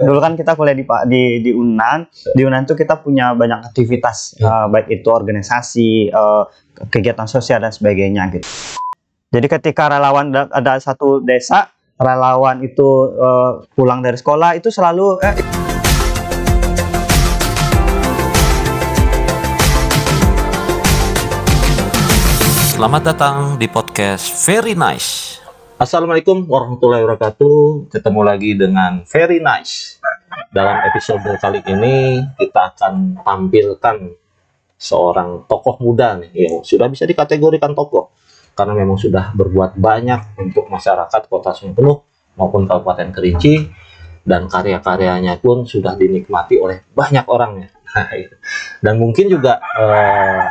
dulu kan kita kuliah di Unan. Di Unan tuh kita punya banyak aktivitas, baik itu organisasi, kegiatan sosial dan sebagainya gitu. Jadi ketika relawan ada satu desa, relawan itu pulang dari sekolah itu selalu Selamat datang di podcast Very Nice. Assalamualaikum warahmatullahi wabarakatuh. Ketemu lagi dengan Very Nice. Dalam episode kali ini kita akan tampilkan seorang tokoh muda nih, yang sudah bisa dikategorikan tokoh karena memang sudah berbuat banyak untuk masyarakat Kota Sungai Penuh maupun Kabupaten Kerinci, dan karya-karyanya pun sudah dinikmati oleh banyak orang ya. Dan mungkin juga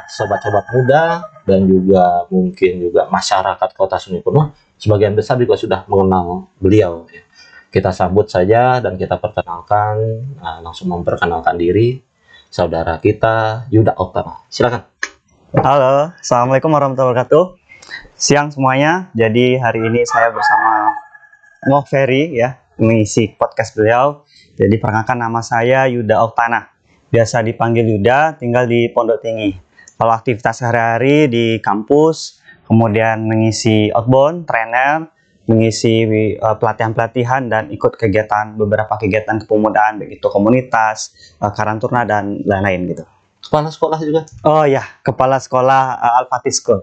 sobat-sobat muda dan juga mungkin juga masyarakat Kota Sungai Penuh sebagian besar juga sudah mengenal beliau. Kita sambut saja dan kita perkenalkan, langsung memperkenalkan diri saudara kita Yuda Oktana. Silakan. Halo, assalamualaikum warahmatullahi wabarakatuh. Siang semuanya. Jadi hari ini saya bersama Ngo Ferry ya, mengisi podcast beliau. Jadi perkenalkan, nama saya Yuda Oktana. Biasa dipanggil Yuda, tinggal di Pondok Tinggi. Kalau aktivitas sehari-hari di kampus, kemudian mengisi outbound, trainer, mengisi pelatihan-pelatihan dan ikut beberapa kegiatan kepemudaan, begitu komunitas, Karanturna dan lain-lain gitu. Kepala sekolah juga? Oh ya, kepala sekolah Al-Fatih School.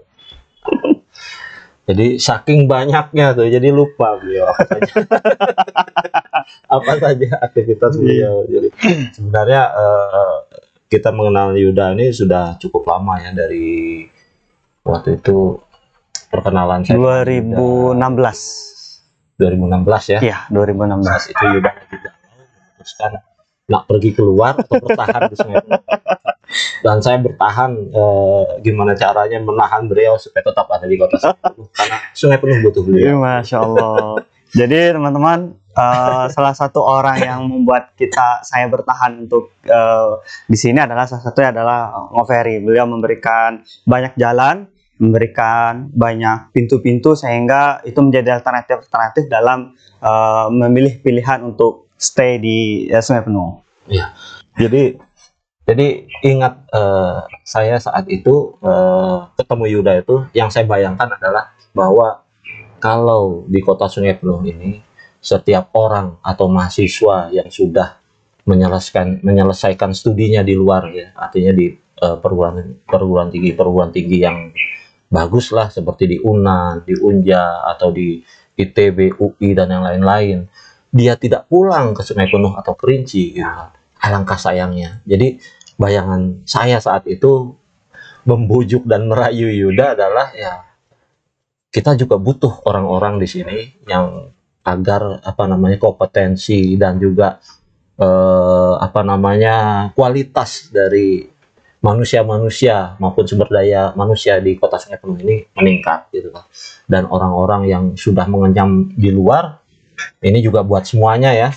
Jadi saking banyaknya tuh, jadi lupa beliau apa saja aktivitas beliau. Jadi sebenarnya kita mengenal Yuda ini sudah cukup lama ya, dari waktu itu perkenalan saya 2016 ya. Iya, 2016. Itu Yuda juga memutuskan nak pergi keluar atau bertahan di Sungai Penuh. Dan saya bertahan, gimana caranya menahan beliau supaya tetap ada di Kota Sungai Penuh, karena Sungai Penuh butuh beliau. Masya Allah. Jadi teman-teman, salah satu orang yang membuat saya bertahan untuk di sini adalah salah satunya adalah Ngo Ferry. Beliau memberikan banyak jalan, memberikan banyak pintu-pintu sehingga itu menjadi alternatif dalam memilih pilihan untuk stay di Sungai Penuh. Iya. Jadi ingat, saya saat itu ketemu Yuda itu, yang saya bayangkan adalah bahwa kalau di Kota Sungai Penuh ini setiap orang atau mahasiswa yang sudah menyelesaikan studinya di luar ya, artinya di perguruan tinggi yang bagus lah, seperti di UNAN, di UNJA atau di ITB, UI dan yang lain-lain, dia tidak pulang ke Sungai Penuh atau Kerinci gitu. Alangkah sayangnya. Jadi bayangan saya saat itu membujuk dan merayu Yuda adalah ya, kita juga butuh orang-orang di sini yang agar kompetensi dan juga kualitas dari manusia-manusia maupun sumber daya manusia di Kota Sungai Penuh ini meningkat gitu kan. Dan orang-orang yang sudah mengenyam di luar ini juga buat semuanya ya,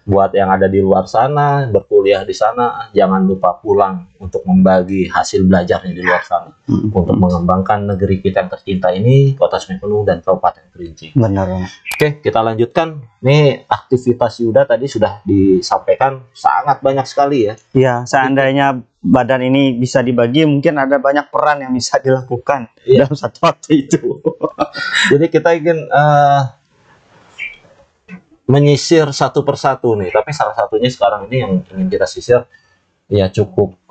buat yang ada di luar sana, berkuliah di sana, jangan lupa pulang untuk membagi hasil belajarnya di luar sana, untuk mengembangkan negeri kita yang tercinta ini, Kota Sungai Penuh dan Kabupaten Kerinci. Benar. Oke, kita lanjutkan. Nih, aktivitas Yuda tadi sudah disampaikan sangat banyak sekali ya. Iya, seandainya badan ini bisa dibagi, mungkin ada banyak peran yang bisa dilakukan dalam satu waktu itu. Jadi kita ingin menyisir satu persatu nih, tapi salah satunya sekarang ini yang ingin kita sisir ya,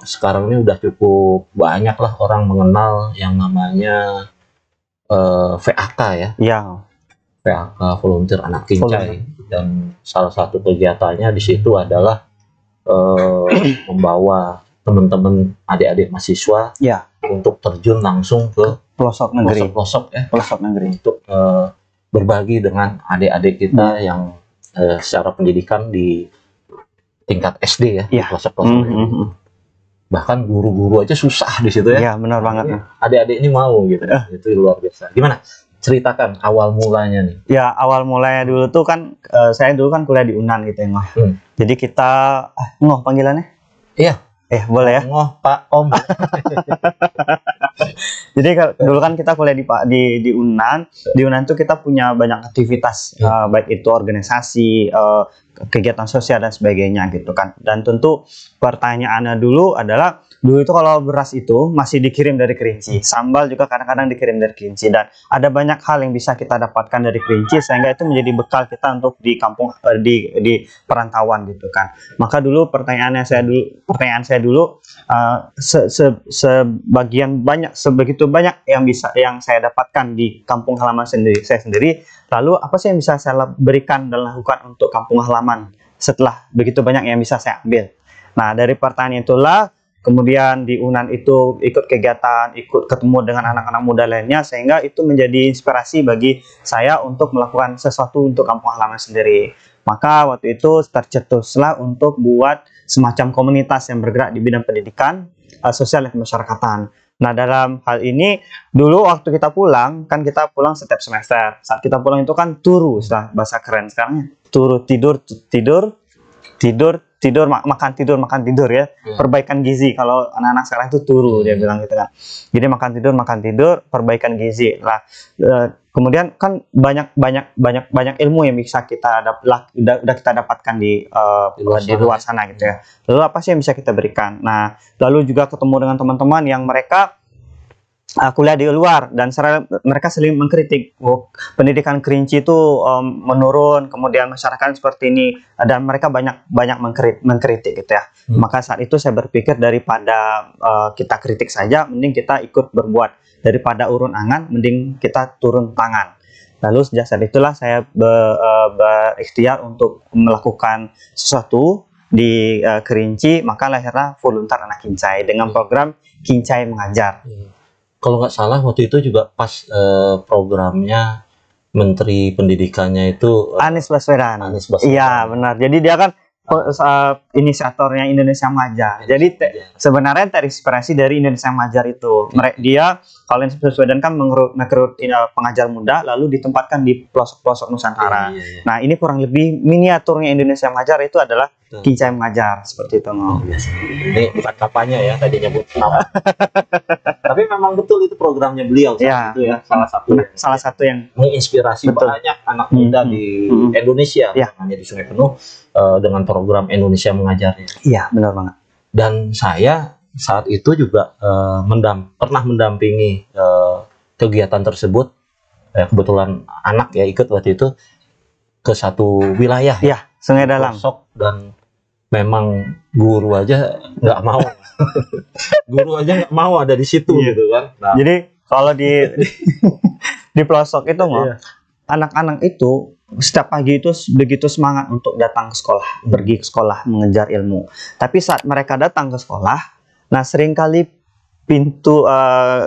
sekarang ini udah cukup banyak lah orang mengenal yang namanya VAK ya. Iya. VAK, Volunteer Anak Kincai, dan salah satu kegiatannya di situ adalah membawa teman-teman adik-adik mahasiswa untuk terjun langsung ke pelosok negeri, pelosok negeri untuk berbagi dengan adik-adik kita yang secara pendidikan di tingkat SD ya, pelosok-pelosok. Bahkan guru-guru aja susah di situ ya. Iya, benar banget. Adik-adik ini mau gitu. Itu luar biasa. Gimana? Ceritakan awal mulanya nih. Ya, awal mulanya dulu tuh kan saya dulu kan kuliah di UNAN gitu ya, Ngoh. Jadi kita Ngoh panggilannya? Iya. Boleh ya? Ngoh, Pak, Om. Jadi dulu kan kita kuliah di UNAN. Di UNAN tuh kita punya banyak aktivitas, baik itu organisasi, kegiatan sosial dan sebagainya gitu kan. Dan tentu pertanyaannya dulu adalah, dulu itu kalau beras itu masih dikirim dari Kerinci, sambal juga kadang-kadang dikirim dari Kerinci, dan ada banyak hal yang bisa kita dapatkan dari Kerinci sehingga itu menjadi bekal kita untuk di kampung, di perantauan gitu kan. Maka dulu pertanyaan saya dulu, sebegitu banyak yang saya dapatkan di kampung halaman saya sendiri, lalu apa sih yang bisa saya berikan dan lakukan untuk kampung halaman setelah begitu banyak yang bisa saya ambil. Nah, dari pertanyaan itulah kemudian di UNAN itu ikut kegiatan, ikut ketemu dengan anak-anak muda lainnya, sehingga itu menjadi inspirasi bagi saya untuk melakukan sesuatu untuk kampung halaman sendiri. Maka waktu itu tercetuslah untuk buat semacam komunitas yang bergerak di bidang pendidikan, sosial dan kemasyarakatan. Nah, dalam hal ini dulu waktu kita pulang, kan kita pulang setiap semester. Saat kita pulang itu kan turu, sudah bahasa keren sekarang, turu, makan tidur ya. Perbaikan gizi, kalau anak-anak sekarang itu turu, dia bilang gitu kan. Jadi makan tidur, perbaikan gizi lah. Kemudian kan banyak ilmu yang bisa kita udah kita dapatkan di luar sana gitu ya. Lalu apa sih yang bisa kita berikan? Nah, lalu juga ketemu dengan teman-teman yang mereka kuliah di luar, dan mereka saling mengkritik, pendidikan Kerinci itu menurun, kemudian masyarakat seperti ini, dan mereka banyak mengkritik gitu ya. Maka saat itu saya berpikir, daripada kita kritik saja, mending kita ikut berbuat. Daripada urun angan, mending kita turun tangan. Lalu sejak saat itulah saya berikhtiar untuk melakukan sesuatu di Kerinci, maka lahirlah Voluntar Anak Kincai dengan program Kincai Mengajar. Kalau nggak salah waktu itu juga pas programnya Menteri Pendidikannya itu Anies Baswedan. Iya, benar. Jadi dia kan inisiatornya Indonesia Mengajar. Jadi sebenarnya terinspirasi dari Indonesia Mengajar itu. Dia, kalau Anies Baswedan kan merekrut pengajar muda, lalu ditempatkan di pelosok-pelosok Nusantara. Nah, ini kurang lebih miniaturnya Indonesia Mengajar itu adalah Kincai Mengajar, seperti itu. Ini bukan kampanye ya, tadi nyebut nama. Tapi memang betul itu programnya beliau saat itu ya, salah satu yang menginspirasi banyak anak muda di Indonesia, hanya di Sungai Penuh, dengan program Indonesia Mengajarnya. Iya, benar banget. Dan saya saat itu juga pernah mendampingi kegiatan tersebut. Kebetulan anak ya ikut waktu itu ke satu wilayah. Iya, Sungai Dalam. Dan memang guru aja nggak mau. Guru aja nggak mau ada di situ gitu kan. Nah, jadi kalau di pelosok itu anak-anak itu setiap pagi itu begitu semangat untuk datang ke sekolah, pergi ke sekolah mengejar ilmu. Tapi saat mereka datang ke sekolah, nah seringkali pintu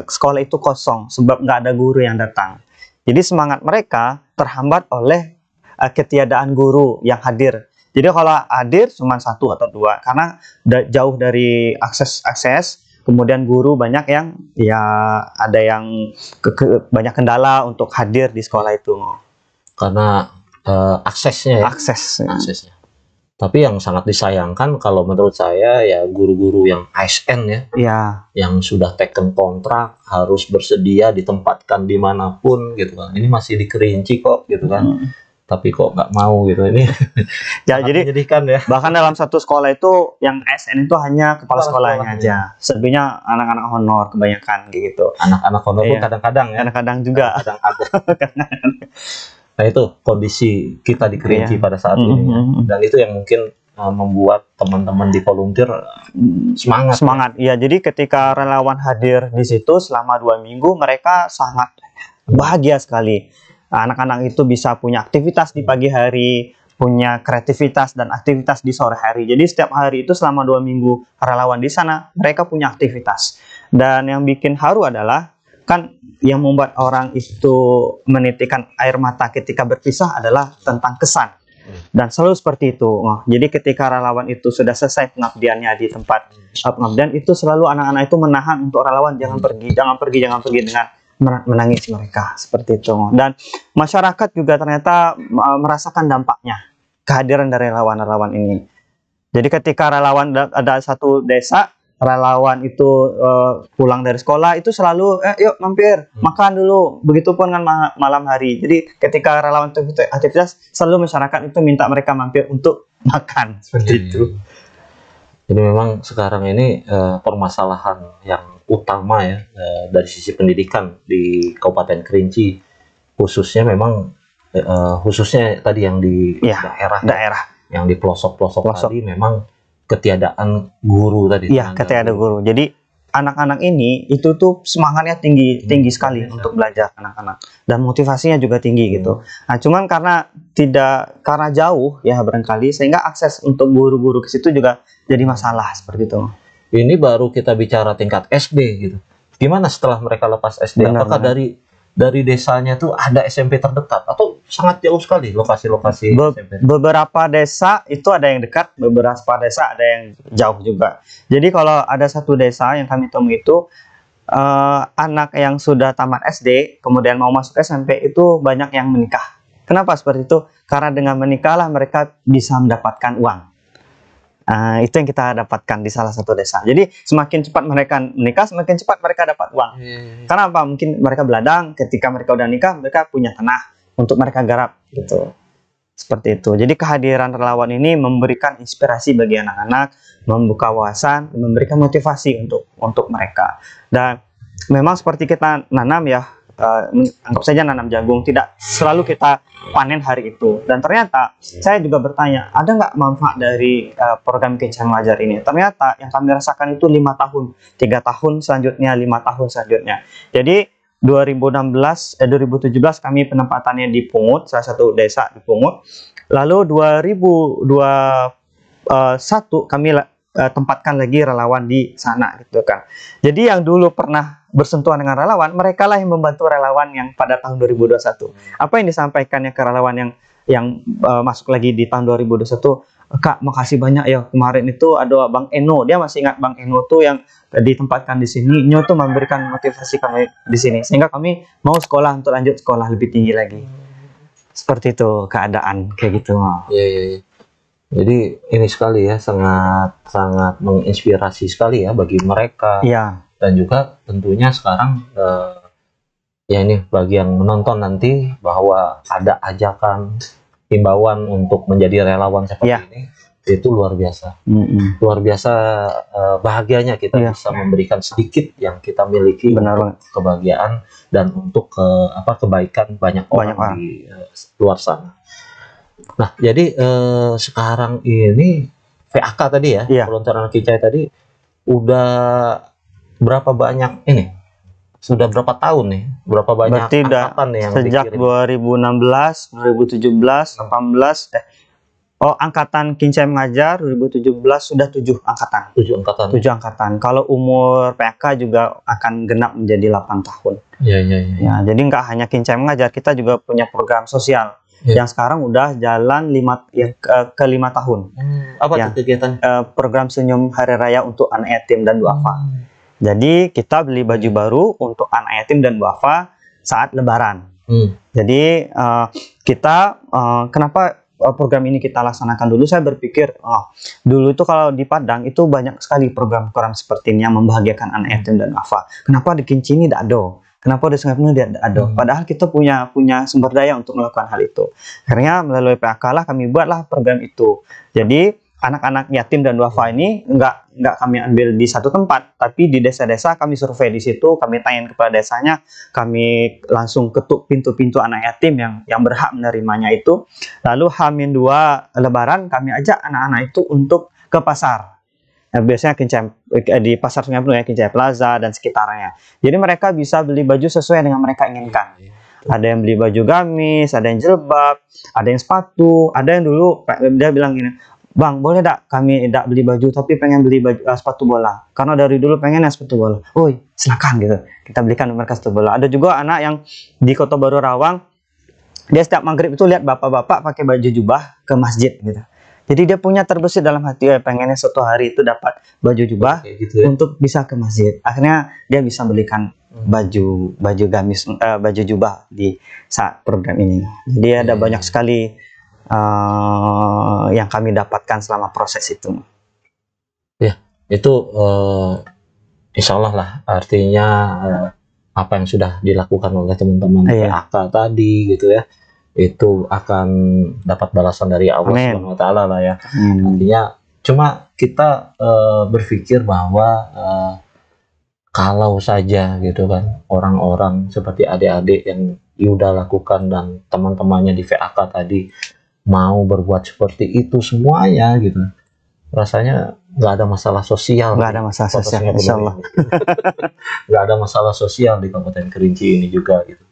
sekolah itu kosong sebab nggak ada guru yang datang. Jadi semangat mereka terhambat oleh ketiadaan guru yang hadir. Jadi kalau hadir cuma 1 atau 2, karena jauh dari akses, kemudian guru banyak yang ada yang banyak kendala untuk hadir di sekolah itu. Karena aksesnya ya. Aksesnya. Tapi yang sangat disayangkan kalau menurut saya ya guru-guru yang ASN ya, yang sudah taken kontrak harus bersedia ditempatkan dimanapun gitu kan. Ini masih di Kerinci kok gitu kan. Tapi kok nggak mau gitu, ini ya. Jadi menyedihkan ya. Bahkan dalam satu sekolah itu yang ASN itu hanya kepala sekolahnya aja, selebihnya anak-anak honor kebanyakan gitu. Anak-anak honor pun kadang-kadang ya, kadang-kadang juga kadang ada. Nah, itu kondisi kita di Kerinci pada saat ini dan itu yang mungkin membuat teman-teman di volunteer semangat. Ya, jadi ketika relawan hadir di situ selama 2 minggu, mereka sangat bahagia sekali. Anak-anak itu bisa punya aktivitas di pagi hari, punya kreativitas dan aktivitas di sore hari. Jadi setiap hari itu selama 2 minggu relawan di sana, mereka punya aktivitas. Dan yang bikin haru adalah, kan yang membuat orang itu menitikkan air mata ketika berpisah adalah tentang kesan. Dan selalu seperti itu. Jadi ketika relawan itu sudah selesai pengabdiannya di tempat pengabdian, itu selalu anak-anak itu menahan untuk relawan jangan pergi dengan menangis mereka, seperti itu. Dan masyarakat juga ternyata merasakan dampaknya kehadiran dari relawan-relawan ini. Jadi ketika relawan ada satu desa, relawan itu pulang dari sekolah itu selalu yuk mampir makan dulu. Begitupun kan malam hari. Jadi ketika relawan itu aktivitas, selalu masyarakat itu minta mereka mampir untuk makan seperti itu. Jadi memang sekarang ini permasalahan yang utama ya dari sisi pendidikan di Kabupaten Kerinci, khususnya memang khususnya tadi yang di daerah yang di pelosok tadi, memang ketiadaan guru tadi. Iya, ketiadaan guru. Jadi anak-anak ini itu tuh semangatnya tinggi sekali untuk belajar anak-anak, dan motivasinya juga tinggi gitu. Nah, cuman karena jauh ya barangkali, sehingga akses untuk guru-guru ke situ juga jadi masalah seperti itu. Ini baru kita bicara tingkat SD gitu. Gimana setelah mereka lepas SD? Apakah dari desanya tuh ada SMP terdekat atau sangat jauh sekali lokasi-lokasi SMP? Beberapa desa itu ada yang dekat, beberapa desa ada yang jauh juga. Jadi kalau ada satu desa yang kami temui itu anak yang sudah tamat SD kemudian mau masuk SMP itu banyak yang menikah. Kenapa seperti itu? Karena dengan menikahlah mereka bisa mendapatkan uang. Itu yang kita dapatkan di salah satu desa. Jadi semakin cepat mereka menikah, semakin cepat mereka dapat uang. Karena apa? Mungkin mereka beladang, ketika mereka udah nikah, mereka punya tanah untuk mereka garap gitu. Seperti itu. Jadi kehadiran relawan ini memberikan inspirasi bagi anak-anak, membuka wawasan, memberikan motivasi untuk mereka. Dan memang seperti kita nanam ya, anggap saja nanam jagung, tidak selalu kita panen hari itu. Dan ternyata saya juga bertanya, ada nggak manfaat dari program Kincai Mengajar ini? Ternyata yang kami rasakan itu 5 tahun, 3 tahun selanjutnya, 5 tahun selanjutnya. Jadi 2017 kami penempatannya di Pungut, salah satu desa di Pungut. Lalu 2021 kami tempatkan lagi relawan di sana gitu kan. Jadi yang dulu pernah bersentuhan dengan relawan, mereka lah yang membantu relawan yang pada tahun 2021. Apa yang disampaikannya ke relawan yang masuk lagi di tahun 2021? Kak, makasih banyak ya, kemarin itu ada Bang Eno, dia masih ingat Bang Eno tuh yang ditempatkan di sini. Nyo tuh memberikan motivasi kami di sini, sehingga kami mau sekolah untuk lanjut sekolah lebih tinggi lagi. Seperti itu keadaan kayak gitu. Iya. Jadi ini sekali ya, sangat menginspirasi sekali ya bagi mereka. Iya. Dan juga tentunya sekarang ya ini bagi yang menonton nanti, bahwa ada ajakan himbauan untuk menjadi relawan seperti ini, itu luar biasa. Luar biasa bahagianya kita bisa memberikan sedikit yang kita miliki untuk kebahagiaan dan untuk kebaikan banyak orang di luar sana. Nah, jadi sekarang ini VAK tadi ya, Volunteer Anak Kincai tadi, udah berapa banyak ini? Sudah berapa tahun nih? Berapa banyak angkatan nih yang sejak dikirim? 2016, 2017, 18 angkatan Kincai Mengajar 2017 sudah 7 angkatan. 7 angkatan. 7 angkatan. Kalau umur PK juga akan genap menjadi 8 tahun. Iya. Ya, jadi nggak hanya Kincai Mengajar, kita juga punya program sosial yang sekarang udah jalan ke 5 tahun. Apa itu kegiatan? Program Senyum Hari Raya untuk anak yatim dan duafa. Jadi kita beli baju baru untuk anak yatim dan duafa saat Lebaran. Jadi kita kenapa program ini kita laksanakan dulu? Saya berpikir dulu itu kalau di Padang itu banyak sekali program-program seperti ini yang membahagiakan anak yatim dan duafa. Kenapa di Kinci ini tidak ada? Kenapa di Sungai Penuh tidak ada? Padahal kita punya sumber daya untuk melakukan hal itu. Akhirnya melalui PAK lah kami buatlah program itu. Jadi anak-anak yatim dan duafa ini nggak kami ambil di satu tempat, tapi di desa-desa kami survei di situ, kami tanya kepada desanya, kami langsung ketuk pintu-pintu anak yatim yang berhak menerimanya itu. Lalu H-2 Lebaran kami ajak anak-anak itu untuk ke pasar. Nah, biasanya di pasar Sungai Penuh ya, Kincai Plaza dan sekitarnya. Jadi mereka bisa beli baju sesuai dengan mereka inginkan. Ada yang beli baju gamis, ada yang jilbab, ada yang sepatu, ada yang dulu dia bilang gini, Bang, boleh tak kami tidak beli baju tapi pengen beli sepatu bola, karena dari dulu pengen sepatu bola. Oh, silakan gitu, kita belikan mereka sepatu bola. Ada juga anak yang di Kota Baru Rawang, dia setiap maghrib itu lihat bapak-bapak pakai baju jubah ke masjid gitu. Jadi dia punya terbesit dalam hati, pengennya suatu hari itu dapat baju jubah untuk bisa ke masjid. Akhirnya dia bisa belikan baju gamis, baju jubah di saat program ini. Jadi ada banyak sekali yang kami dapatkan selama proses itu. Ya, itu insya Allah lah, artinya apa yang sudah dilakukan oleh teman-teman PAK tadi gitu ya, itu akan dapat balasan dari Allah Subhanahu wa Ta'ala lah ya. Artinya cuma kita berpikir bahwa kalau saja gitu kan orang-orang seperti adik-adik yang Yuda lakukan dan teman-temannya di VAK tadi mau berbuat seperti itu semuanya gitu, rasanya nggak ada masalah sosial. Nggak ada masalah sosial, insya Allah. Nggak ada masalah sosial di Kabupaten Kerinci ini juga gitu.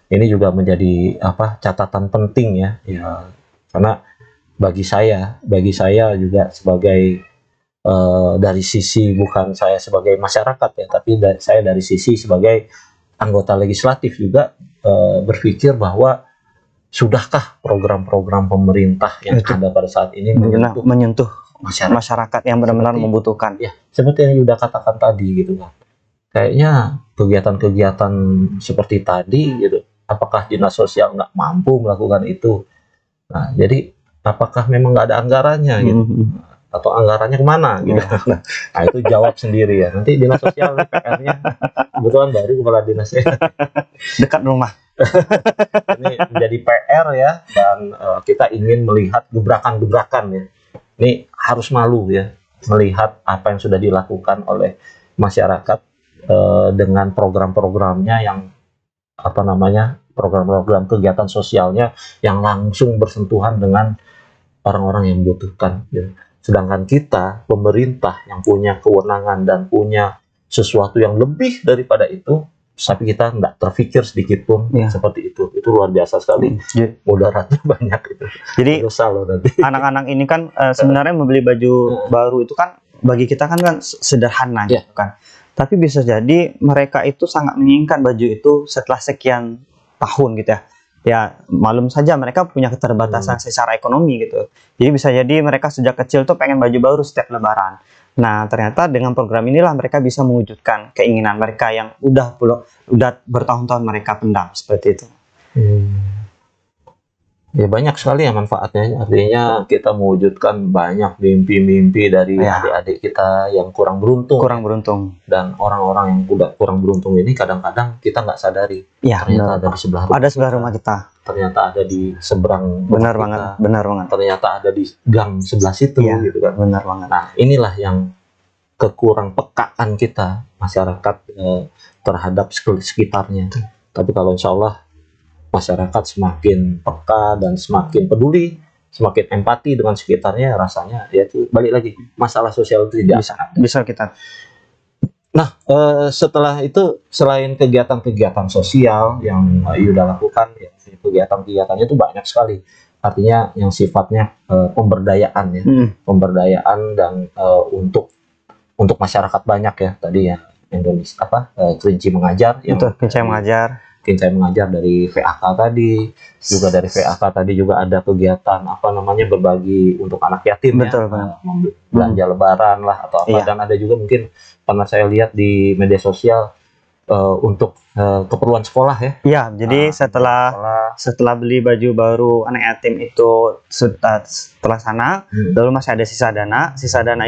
Ini juga menjadi catatan penting ya, karena bagi saya juga sebagai dari sisi, bukan saya sebagai masyarakat ya, tapi saya dari sisi sebagai anggota legislatif juga berpikir bahwa sudahkah program-program pemerintah yang ada pada saat ini menyentuh masyarakat yang benar-benar membutuhkan. Ya, seperti yang Yuda katakan tadi gitu kan. Kayaknya kegiatan-kegiatan seperti tadi gitu, apakah dinas sosial nggak mampu melakukan itu? Nah, jadi apakah memang nggak ada anggarannya gitu? Atau anggarannya kemana gitu? Nah, itu jawab sendiri ya. Nanti dinas sosial PR-nya kebetulan baru kepala dinasnya dekat rumah. Ini menjadi PR ya, dan kita ingin melihat gebrakan-gebrakan ya. Ini harus malu ya melihat apa yang sudah dilakukan oleh masyarakat dengan program-programnya yang program-program kegiatan sosialnya yang langsung bersentuhan dengan orang-orang yang membutuhkan ya. Sedangkan kita, pemerintah yang punya kewenangan dan punya sesuatu yang lebih daripada itu, tapi kita tidak terpikir sedikit pun seperti itu. Itu luar biasa sekali. Mudaratnya banyak itu. Jadi anak-anak ini kan sebenarnya membeli baju baru itu kan bagi kita kan sederhana gitu kan. Tapi bisa jadi mereka itu sangat menginginkan baju itu setelah sekian tahun gitu ya. Ya malum saja mereka punya keterbatasan secara ekonomi gitu. Jadi bisa jadi mereka sejak kecil tuh pengen baju baru setiap lebaran. Nah ternyata dengan program inilah mereka bisa mewujudkan keinginan mereka yang udah bertahun-tahun mereka pendam seperti itu. Ya banyak sekali ya manfaatnya. Artinya kita mewujudkan banyak mimpi-mimpi dari adik-adik kita yang kurang beruntung. Dan orang-orang yang udah kurang beruntung ini kadang-kadang kita nggak sadari. Ternyata ada di sebelah rumah. Ada sebelah rumah kita. Ternyata ada di seberang. Benar banget. Ternyata ada di gang sebelah situ gitu kan. Benar banget. Nah inilah yang kekurang pekaan kita masyarakat terhadap sekitarnya. Tapi kalau insya Allah masyarakat semakin peka dan semakin peduli, semakin empati dengan sekitarnya, rasanya ya itu balik lagi masalah sosial itu tidak bisa kita. Nah setelah itu, selain kegiatan-kegiatan sosial yang Yuda lakukan, ya, kegiatan-kegiatannya itu banyak sekali. Artinya yang sifatnya pemberdayaan ya, pemberdayaan dan untuk masyarakat banyak ya tadi ya, Indonesia Kerinci Mengajar yang Kincai Mengajar dari VAK tadi, juga dari VAK tadi juga ada kegiatan berbagi untuk anak yatim. Betul, ya, belanja lebaran lah atau apa, dan ada juga mungkin pernah saya lihat di media sosial untuk keperluan sekolah ya. Iya, jadi setelah beli baju baru anak yatim itu setelah sana, lalu masih ada sisa dana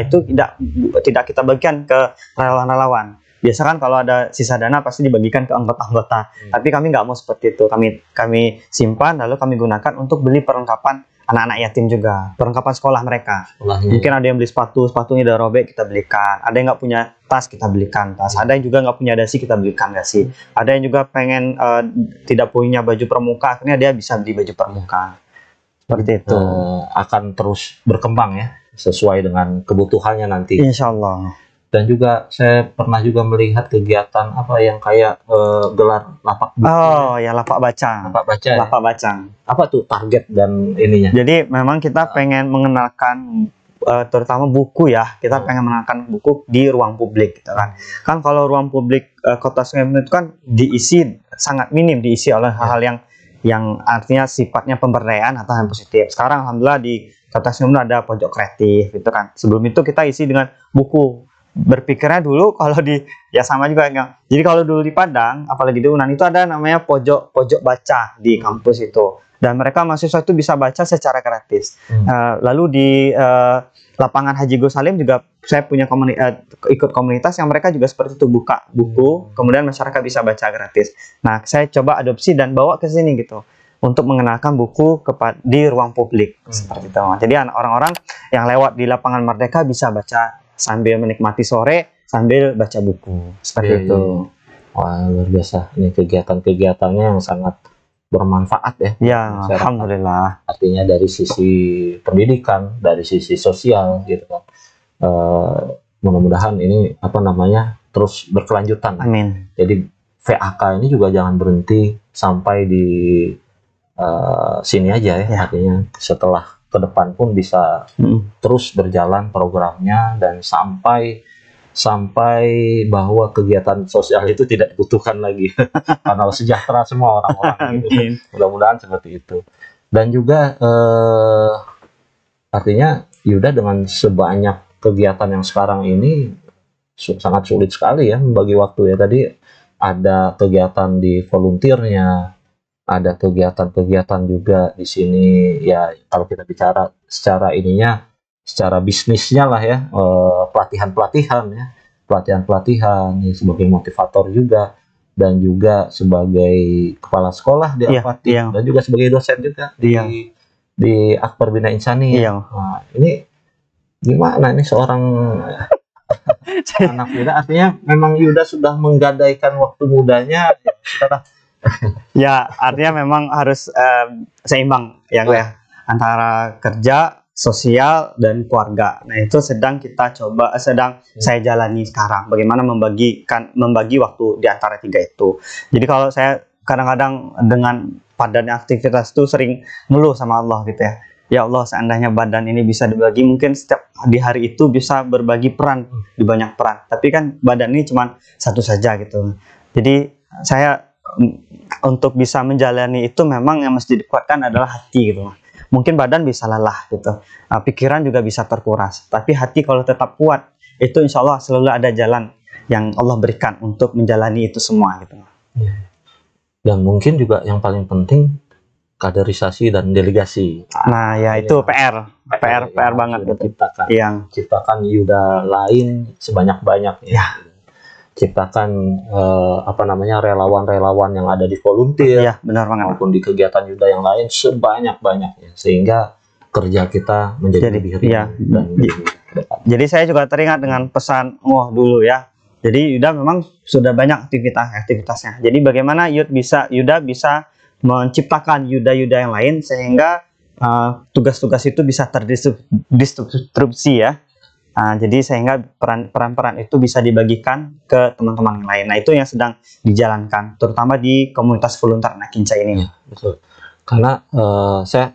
itu tidak kita bagikan ke relawan-relawan. Biasa kan kalau ada sisa dana pasti dibagikan ke anggota-anggota. Tapi kami nggak mau seperti itu. Kami simpan lalu kami gunakan untuk beli perlengkapan anak-anak yatim juga, perlengkapan sekolah mereka. Mungkin ada yang beli sepatunya udah robek, kita belikan. Ada yang nggak punya tas, kita belikan tas. Ada yang juga nggak punya dasi, kita belikan dasi. Ada yang juga pengen tidak punya baju pramuka, akhirnya dia bisa beli baju pramuka. Seperti itu. Akan terus berkembang ya, sesuai dengan kebutuhannya nanti. Insya Allah. Dan juga saya pernah juga melihat kegiatan yang kayak gelar lapak buku. Lapak baca. Lapak baca. Apa tuh target dan ininya? Jadi memang kita pengen mengenalkan terutama buku ya. Kita pengen mengenalkan buku di ruang publik gitu kan. Kan kalau ruang publik Kota Sungai Penuh itu kan diisi sangat minim, diisi oleh hal-hal yang artinya sifatnya pemberdayaan atau yang positif. Sekarang alhamdulillah di Kota Sungai Penuh ada pojok kreatif gitu kan. Sebelum itu kita isi dengan buku. Berpikirnya dulu kalau sama juga enggak. Jadi kalau dulu di Padang, apalagi di Unan itu ada namanya pojok baca di kampus itu. Dan mereka mahasiswa itu bisa baca secara gratis. Lalu di lapangan Haji Gus Salim juga saya punya ikut komunitas yang mereka juga seperti itu, buka buku, kemudian masyarakat bisa baca gratis. Nah, saya coba adopsi dan bawa ke sini gitu untuk mengenalkan buku di ruang publik seperti itu. Jadi orang-orang yang lewat di lapangan Merdeka bisa baca sambil menikmati sore, sambil baca buku seperti itu. Wah, luar biasa. Ini kegiatan-kegiatannya yang sangat bermanfaat ya. Ya, masyarakat. alhamdulillah. Artinya dari sisi pendidikan, dari sisi sosial gitu kan. Mudah-mudahan ini terus berkelanjutan. Amin. Jadi VAK ini juga jangan berhenti sampai di sini aja ya. Artinya setelah ke depan pun bisa terus berjalan programnya dan sampai bahwa kegiatan sosial itu tidak dibutuhkan lagi karena sejahtera semua orang-orang gitu. Mudah-mudahan seperti itu. Dan juga artinya Yuda dengan sebanyak kegiatan yang sekarang ini sangat sulit sekali ya membagi waktu ya. Tadi ada kegiatan di volunteernya, ada kegiatan-kegiatan juga di sini ya, kalau kita bicara secara bisnisnya lah ya, pelatihan-pelatihan ya, sebagai motivator juga, dan juga sebagai kepala sekolah di Al-Fatih, dan juga sebagai dosen juga di Akbar Bina Insani. Nah, ini gimana nih seorang anak muda, artinya memang Yuda sudah menggadaikan waktu mudanya ya, artinya memang harus seimbang ya, antara kerja, sosial, dan keluarga. Nah, itu sedang saya jalani sekarang. Bagaimana membagi waktu di antara tiga itu. Jadi kalau saya kadang-kadang dengan padannya aktivitas itu sering ngeluh sama Allah gitu ya. Ya Allah, seandainya badan ini bisa dibagi, mungkin setiap di hari itu bisa berbagi peran di banyak peran. Tapi kan badan ini cuma satu saja gitu. Jadi saya untuk bisa menjalani itu memang yang mesti dikuatkan adalah hati gitu. Mungkin badan bisa lelah gitu, pikiran juga bisa terkuras, tapi hati kalau tetap kuat, itu insya Allah selalu ada jalan yang Allah berikan untuk menjalani itu semua gitu. Dan mungkin juga yang paling penting kaderisasi dan delegasi. Nah ya itu PR banget gitu. Ciptakan Yuda lain sebanyak-banyak ya. Ciptakan relawan-relawan yang ada di volunteer, benar banget, maupun di kegiatan Yuda yang lain sebanyak-banyaknya, sehingga kerja kita menjadi lebih ringan. Jadi saya juga teringat dengan pesan dulu ya. Jadi Yuda memang sudah banyak aktivitasnya. Jadi bagaimana Yuda bisa menciptakan Yuda yang lain sehingga tugas-tugas itu bisa terdistribusi ya. Jadi sehingga peran-peran itu bisa dibagikan ke teman-teman yang lain. Nah, itu yang sedang dijalankan, terutama di komunitas volunteer Anak Kinca ini. Betul. Karena saya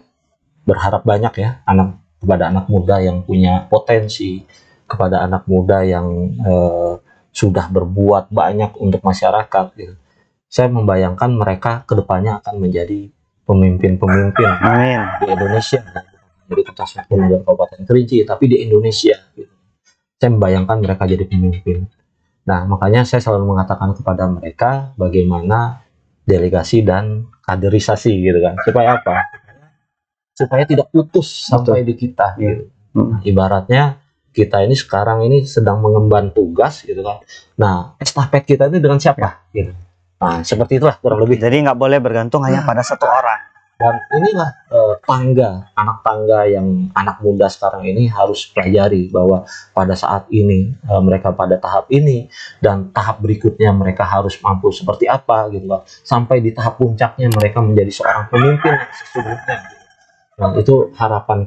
berharap banyak ya kepada anak muda yang punya potensi, kepada anak muda yang sudah berbuat banyak untuk masyarakat. Gitu. Saya membayangkan mereka kedepannya akan menjadi pemimpin-pemimpin di Indonesia. Dari Kota Semakin dan Kabupaten Kerinci, tapi di Indonesia gitu. Saya membayangkan mereka jadi pemimpin. Nah, makanya saya selalu mengatakan kepada mereka bagaimana delegasi dan kaderisasi gitu kan. Supaya apa? Supaya tidak putus sampai di kita gitu. Nah, ibaratnya kita ini sekarang ini sedang mengemban tugas gitu kan. Nah, estafet kita ini dengan siapa gitu. Nah, seperti itulah kurang lebih. Jadi nggak boleh bergantung hanya pada satu orang. Dan inilah anak tangga yang anak muda sekarang ini harus pelajari, bahwa pada saat ini mereka pada tahap ini, dan tahap berikutnya mereka harus mampu seperti apa gitu kan, sampai di tahap puncaknya mereka menjadi seorang pemimpin yang sesungguhnya. Nah, itu harapan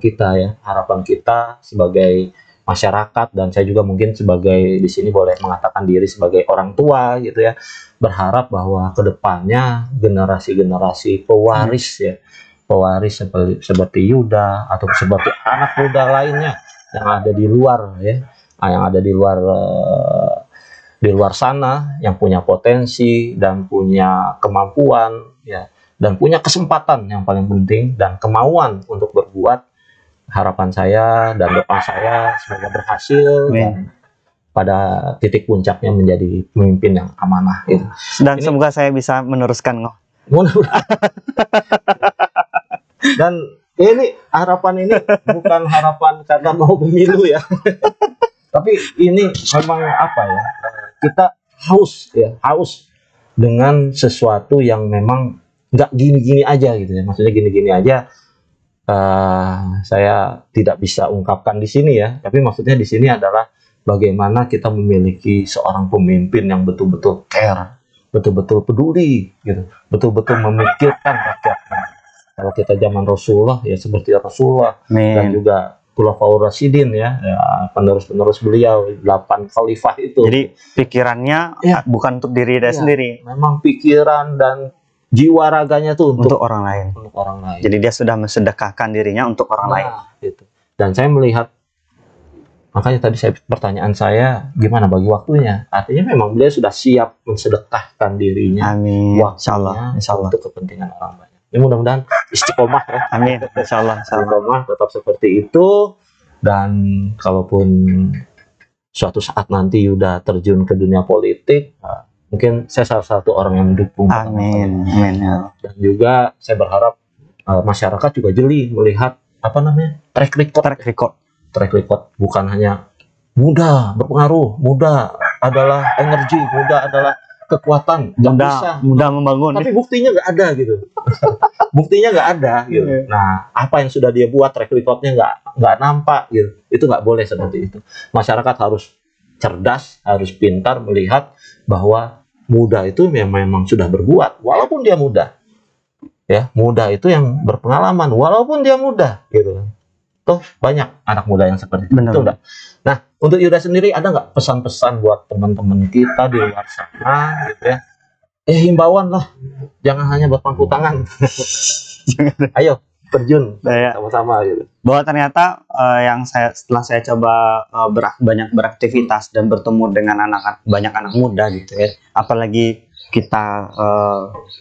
kita sebagai masyarakat, dan saya juga mungkin sebagai di sini boleh mengatakan diri sebagai orang tua gitu ya, berharap bahwa kedepannya generasi-generasi pewaris seperti Yuda atau seperti anak muda lainnya yang ada di luar ya, yang ada di luar sana, yang punya potensi dan punya kemampuan ya, dan punya kesempatan yang paling penting dan kemauan untuk berbuat. Harapan saya dan doa saya semoga berhasil dan pada titik puncaknya menjadi pemimpin yang amanah gitu. Dan semoga saya bisa meneruskan Dan Ini harapan ini bukan harapan karena mau pemilu ya. Tapi ini memang apa ya? Kita haus dengan sesuatu yang memang nggak gini-gini aja gitu ya. Maksudnya gini-gini aja. Saya tidak bisa ungkapkan di sini ya. Tapi maksudnya di sini adalah bagaimana kita memiliki seorang pemimpin yang betul-betul care, betul-betul peduli, gitu, betul-betul memikirkan rakyatnya. Kalau kita zaman Rasulullah ya seperti Rasulullah dan juga Khulafaur Rasyidin ya penerus-penerus beliau 8 khalifah itu. Jadi pikirannya bukan untuk diri dia sendiri. Memang pikiran dan jiwa raganya tuh untuk orang lain. Untuk orang lain. Jadi dia sudah mensedekahkan dirinya untuk orang lain. Gitu. Dan saya melihat, makanya tadi pertanyaan saya gimana bagi waktunya. Artinya memang beliau sudah siap mensedekahkan dirinya. Amin. Waktunya untuk kepentingan orang banyak. Ya mudah-mudahan istiqomah ya. Amin. Insyaallah. Istiqomah tetap seperti itu. Dan kalaupun suatu saat nanti udah terjun ke dunia politik, mungkin saya salah satu orang yang mendukung. Amin. Amin. Dan juga saya berharap masyarakat juga jeli melihat track record bukan hanya muda berpengaruh, muda adalah energi, muda adalah kekuatan, mudah membangun. Tapi buktinya nggak ada gitu. Buktinya nggak ada gitu. Nah, apa yang sudah dia buat track recordnya nggak nampak gitu. Itu nggak boleh seperti itu. Masyarakat harus cerdas, harus pintar melihat bahwa muda itu memang sudah berbuat, walaupun dia muda. Ya, muda itu yang berpengalaman, walaupun dia muda gitu. Tuh banyak anak muda yang seperti itu. Nah, untuk Yuda sendiri ada nggak pesan-pesan buat teman-teman kita di luar sana gitu ya? Himbauan lah, jangan hanya berpangku tangan. Ayo terjun sama-sama gitu. Bahwa ternyata setelah saya coba banyak beraktivitas dan bertemu dengan banyak anak muda gitu ya, apalagi kita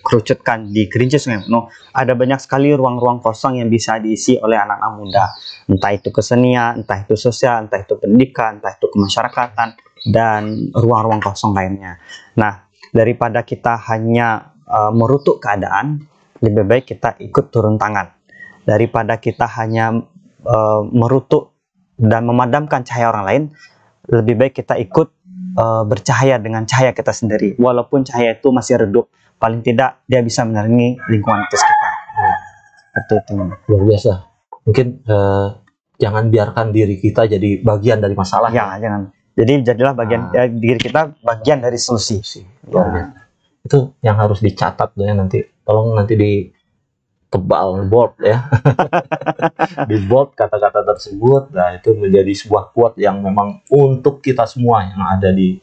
kerucutkan di Kerinci Sungai Penuh, ada banyak sekali ruang-ruang kosong yang bisa diisi oleh anak-anak muda, entah itu kesenian, entah itu sosial, entah itu pendidikan, entah itu kemasyarakatan, dan ruang-ruang kosong lainnya. Nah, daripada kita hanya merutuk keadaan, lebih baik kita ikut turun tangan. Daripada kita hanya merutuk dan memadamkan cahaya orang lain, lebih baik kita ikut bercahaya dengan cahaya kita sendiri. Walaupun cahaya itu masih redup, paling tidak dia bisa menerangi lingkungan kita. Seperti itu. Luar biasa. Mungkin jangan biarkan diri kita jadi bagian dari masalah. Ya, jangan. Jadi jadilah bagian diri kita bagian dari solusi. Luar biasa. Itu yang harus dicatat ya nanti. Tolong nanti di tebal board ya. Di board kata-kata tersebut. Nah, itu menjadi sebuah quote yang memang untuk kita semua yang ada di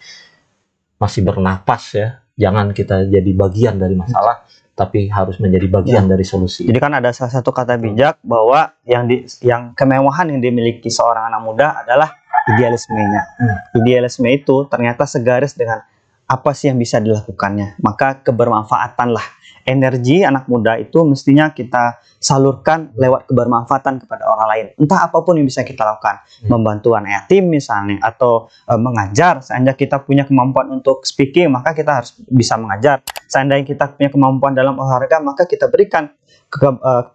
masih bernapas ya. Jangan kita jadi bagian dari masalah, tapi harus menjadi bagian dari solusi. Jadi kan ada salah satu kata bijak bahwa yang kemewahan yang dimiliki seorang anak muda adalah idealismenya. Idealisme itu ternyata segaris dengan apa sih yang bisa dilakukannya. Maka kebermanfaatanlah. Energi anak muda itu mestinya kita salurkan lewat kebermanfaatan kepada orang lain. Entah apapun yang bisa kita lakukan. Membantu anak yatim misalnya, atau mengajar. Seandainya kita punya kemampuan untuk speaking, maka kita harus bisa mengajar. Seandainya kita punya kemampuan dalam olahraga, maka kita berikan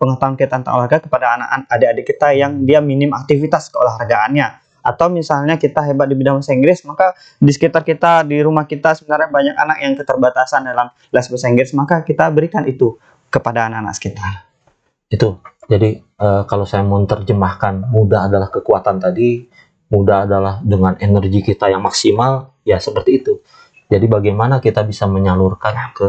pengetahuan kita tentang olahraga kepada adik-adik kita yang dia minim aktivitas keolahragaannya. Atau misalnya kita hebat di bidang bahasa Inggris, maka di sekitar kita, di rumah kita sebenarnya banyak anak yang keterbatasan dalam les bahasa Inggris, maka kita berikan itu kepada anak-anak sekitar. Itu, jadi kalau saya mau terjemahkan, muda adalah kekuatan tadi, muda adalah dengan energi kita yang maksimal, ya seperti itu. Jadi bagaimana kita bisa menyalurkan ke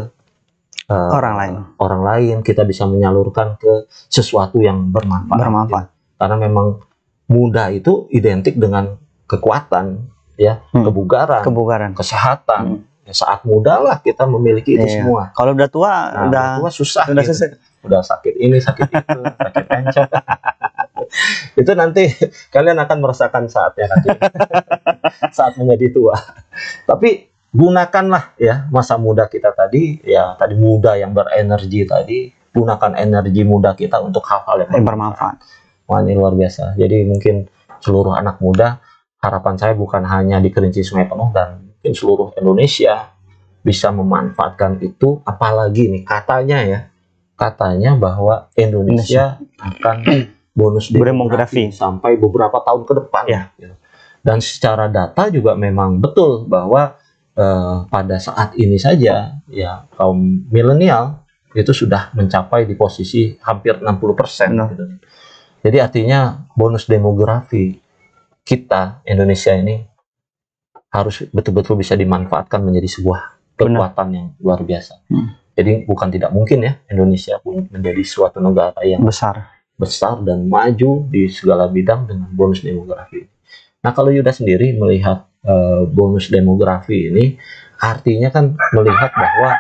orang lain, kita bisa menyalurkan ke sesuatu yang bermanfaat. Karena memang muda itu identik dengan kekuatan, ya, kebugaran, kesehatan. Ya, saat muda lah kita memiliki itu semua. Kalau udah tua, udah susah. Gitu. Udah sakit ini, sakit itu, sakit encok. Itu nanti kalian akan merasakan saatnya nanti, saat menjadi tua. Tapi gunakanlah ya masa muda kita tadi, ya tadi muda yang berenergi tadi, gunakan energi muda kita untuk hal-hal yang bermanfaat. Wah, ini luar biasa. Jadi mungkin seluruh anak muda, harapan saya bukan hanya di Kerinci Sungai Penuh dan mungkin seluruh Indonesia bisa memanfaatkan itu. Apalagi nih katanya katanya bahwa Indonesia akan bonus demografi sampai beberapa tahun ke depan. Ya. Dan secara data juga memang betul bahwa pada saat ini saja ya kaum milenial itu sudah mencapai di posisi hampir 60%. Gitu. Jadi artinya bonus demografi kita Indonesia ini harus betul-betul bisa dimanfaatkan menjadi sebuah kekuatan yang luar biasa. Jadi bukan tidak mungkin ya Indonesia pun menjadi suatu negara yang besar dan maju di segala bidang dengan bonus demografi. Nah, kalau Yuda sendiri melihat bonus demografi ini, artinya kan melihat bahwa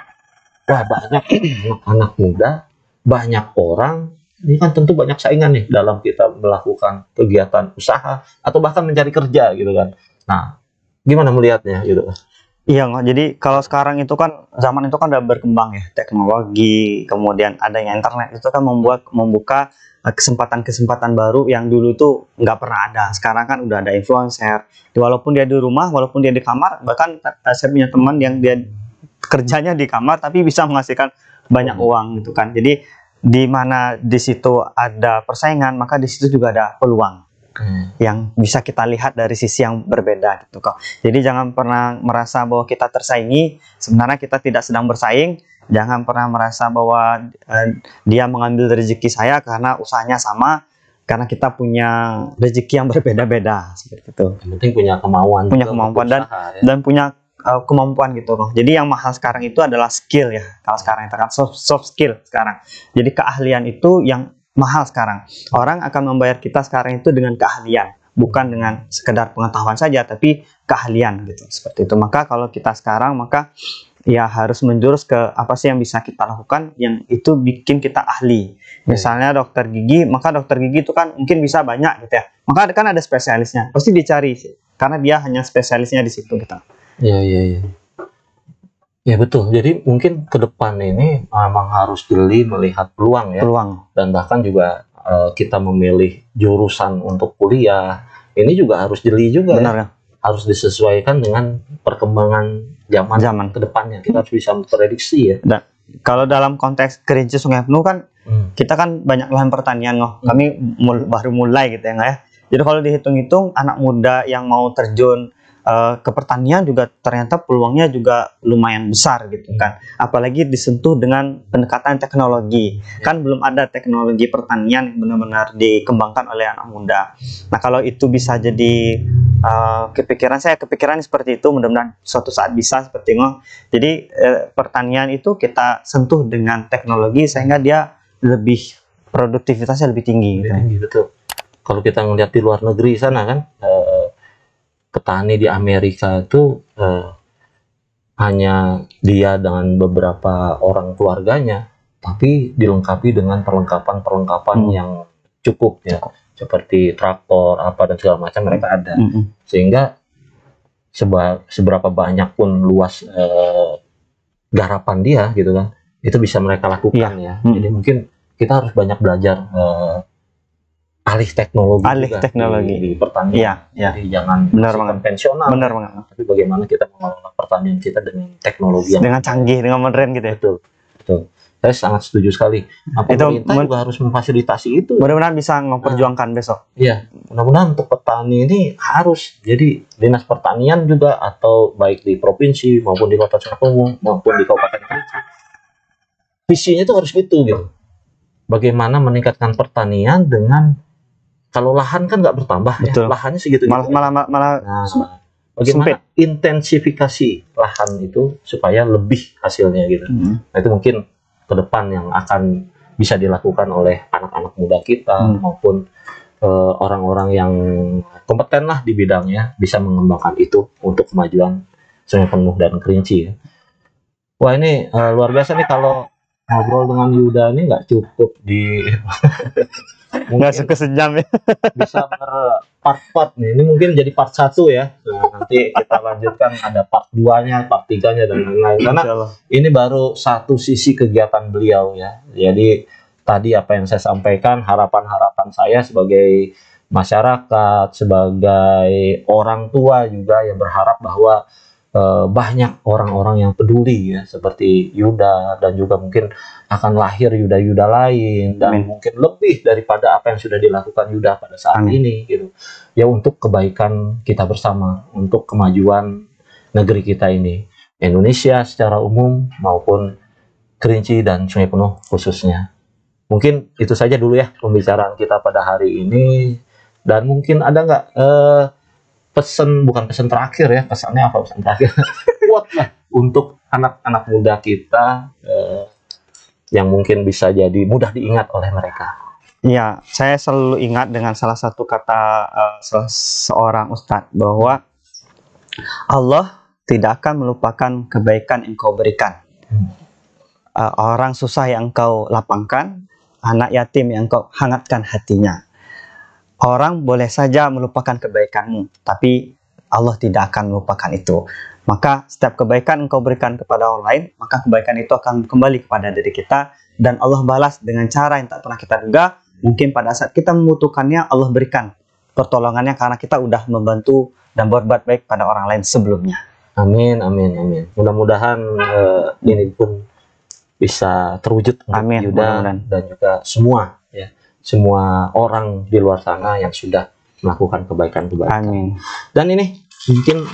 wah banyak anak muda, banyak orang, ini kan tentu banyak saingan nih dalam kita melakukan kegiatan usaha atau bahkan mencari kerja gitu kan. Nah, gimana melihatnya gitu? Iya, jadi kalau sekarang itu kan zaman itu kan udah berkembang ya teknologi, kemudian adanya internet itu kan membuka kesempatan-kesempatan baru yang dulu tuh nggak pernah ada. Sekarang kan udah ada influencer. Walaupun dia di rumah, walaupun dia di kamar, bahkan saya punya teman yang dia kerjanya di kamar tapi bisa menghasilkan banyak uang gitu kan. Jadi di mana di situ ada persaingan, maka di situ juga ada peluang. Yang bisa kita lihat dari sisi yang berbeda gitu kok. Jadi jangan pernah merasa bahwa kita tersaingi, sebenarnya kita tidak sedang bersaing. Jangan pernah merasa bahwa dia mengambil rezeki saya karena usahanya sama, karena kita punya rezeki yang berbeda-beda seperti itu. Yang penting punya kemauan, dan punya kemampuan gitu loh. Jadi yang mahal sekarang itu adalah skill ya. Kalau sekarang itu kan soft skill sekarang. Jadi keahlian itu yang mahal sekarang. Orang akan membayar kita sekarang itu dengan keahlian, bukan dengan sekedar pengetahuan saja, tapi keahlian gitu. Seperti itu. Maka kalau kita sekarang, maka ya harus menjurus ke apa sih yang bisa kita lakukan yang itu bikin kita ahli. Misalnya dokter gigi, maka dokter gigi itu kan mungkin bisa banyak gitu ya. Maka kan ada spesialisnya. Pasti dicari sih, karena dia hanya spesialisnya di situ gitu. Iya. Ya betul. Jadi mungkin ke depan ini memang harus jeli melihat peluang ya. Dan bahkan juga kita memilih jurusan untuk kuliah. Ini juga harus jeli juga. Benar ya. Harus disesuaikan dengan perkembangan zaman ke depannya. Kita harus bisa memprediksi ya. Dan kalau dalam konteks Kerinci Sungai Penuh kan kita kan banyak lahan pertanian loh. Kami baru mulai gitu ya. Jadi kalau dihitung-hitung anak muda yang mau terjun ke pertanian juga ternyata peluangnya juga lumayan besar gitu kan. Apalagi disentuh dengan pendekatan teknologi. Kan belum ada teknologi pertanian yang benar-benar dikembangkan oleh anak muda. Nah, kalau itu bisa jadi kepikiran seperti itu, mudah-mudahan suatu saat bisa seperti itu. Jadi pertanian itu kita sentuh dengan teknologi sehingga dia lebih produktivitasnya lebih tinggi gitu. Betul. Kalau kita ngelihat di luar negeri sana kan petani di Amerika itu hanya dia dengan beberapa orang keluarganya, tapi dilengkapi dengan perlengkapan yang cukup ya, seperti traktor apa dan segala macam mereka ada, sehingga seberapa banyak pun luas garapan dia gitu kan, itu bisa mereka lakukan ya. Jadi mungkin kita harus banyak belajar alih teknologi di pertanian. Jadi jangan konvensional. Benar banget. Tapi bagaimana kita mengelola pertanian kita dengan teknologi yang dengan canggih, dengan modern gitu ya. Betul. Saya sangat setuju sekali. Pemerintah juga harus memfasilitasi itu. Mudah-mudahan bisa memperjuangkan besok. Iya, mudah-mudahan untuk petani ini harus jadi dinas pertanian juga, atau baik di provinsi maupun di kota Sukabumi maupun di kabupaten Kerinci. Visinya itu harus gitu. Bagaimana meningkatkan pertanian dengan kalau lahan kan nggak bertambah ya, lahannya segitu. Malah bagaimana intensifikasi lahan itu supaya lebih hasilnya gitu. Nah, itu mungkin ke depan yang akan bisa dilakukan oleh anak-anak muda kita maupun orang-orang yang kompeten lah di bidangnya, bisa mengembangkan itu untuk kemajuan Sungai Penuh dan Kerinci ya. Wah, ini luar biasa nih kalau ngobrol dengan Yuda ini nggak cukup di nggak suka sejam ya. Bisa berpart-part nih. Ini mungkin jadi part 1 ya. Nah, nanti kita lanjutkan ada part 2-nya, part 3-nya dan lain-lain. Karena ini baru satu sisi kegiatan beliau ya. Jadi tadi apa yang saya sampaikan, harapan-harapan saya sebagai masyarakat, sebagai orang tua juga yang berharap bahwa banyak orang-orang yang peduli ya, seperti Yuda, dan juga mungkin akan lahir Yuda-Yuda lain, dan Amin. mungkin lebih daripada apa yang sudah dilakukan Yuda pada saat Amin. ini gitu. Ya, untuk kebaikan kita bersama, untuk kemajuan negeri kita ini, Indonesia secara umum maupun Kerinci dan Sungai Penuh khususnya. Mungkin itu saja dulu ya pembicaraan kita pada hari ini. Dan mungkin ada nggak bukan pesan terakhir ya, pesannya apa pesan terakhir? Quote lah untuk anak-anak muda kita yang mungkin bisa jadi mudah diingat oleh mereka. Ya, saya selalu ingat dengan salah satu kata salah seorang ustadz, bahwa Allah tidak akan melupakan kebaikan yang kau berikan. Orang susah yang kau lapangkan, anak yatim yang kau hangatkan hatinya. Orang boleh saja melupakan kebaikanmu, tapi Allah tidak akan melupakan itu. Maka setiap kebaikan engkau berikan kepada orang lain, maka kebaikan itu akan kembali kepada diri kita, dan Allah balas dengan cara yang tak pernah kita duga. Mungkin pada saat kita membutuhkannya, Allah berikan pertolongannya karena kita udah membantu dan berbuat baik pada orang lain sebelumnya. Amin, amin, amin. Mudah-mudahan ini pun bisa terwujud untuk Amin, Yuda mudah-mudahan. dan juga semua orang di luar sana yang sudah melakukan kebaikan-kebaikan. Amin. Dan ini mungkin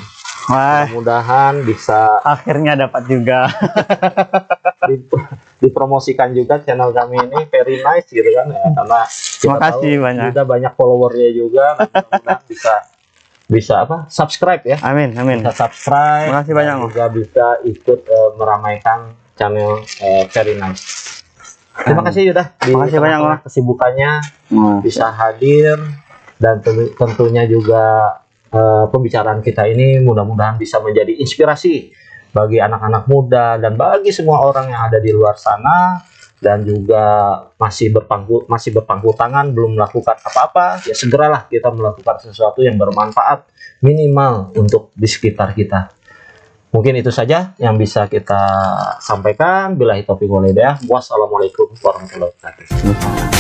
Wah, mudah-mudahan bisa akhirnya dapat juga. dipromosikan juga channel kami ini, Very Nice gitu kan ya, karena kita Terima kasih tahu banyak. Yuda banyak followernya juga. Mudah-mudahan bisa subscribe ya. Amin, amin. Bisa subscribe. Terima kasih banyak, dan Om. juga bisa ikut meramaikan channel Very Nice. Terima kasih Yuda. Terima kasih banyak, tengah-tengah kesibukannya Hmm. bisa hadir, dan tentunya juga pembicaraan kita ini mudah-mudahan bisa menjadi inspirasi bagi anak-anak muda dan bagi semua orang yang ada di luar sana, dan juga masih berpangku tangan belum melakukan apa-apa, ya segeralah kita melakukan sesuatu yang bermanfaat minimal untuk di sekitar kita. Mungkin itu saja yang bisa kita sampaikan. Billahi taufiq wal hidayah. Wassalamualaikum warahmatullahi wabarakatuh.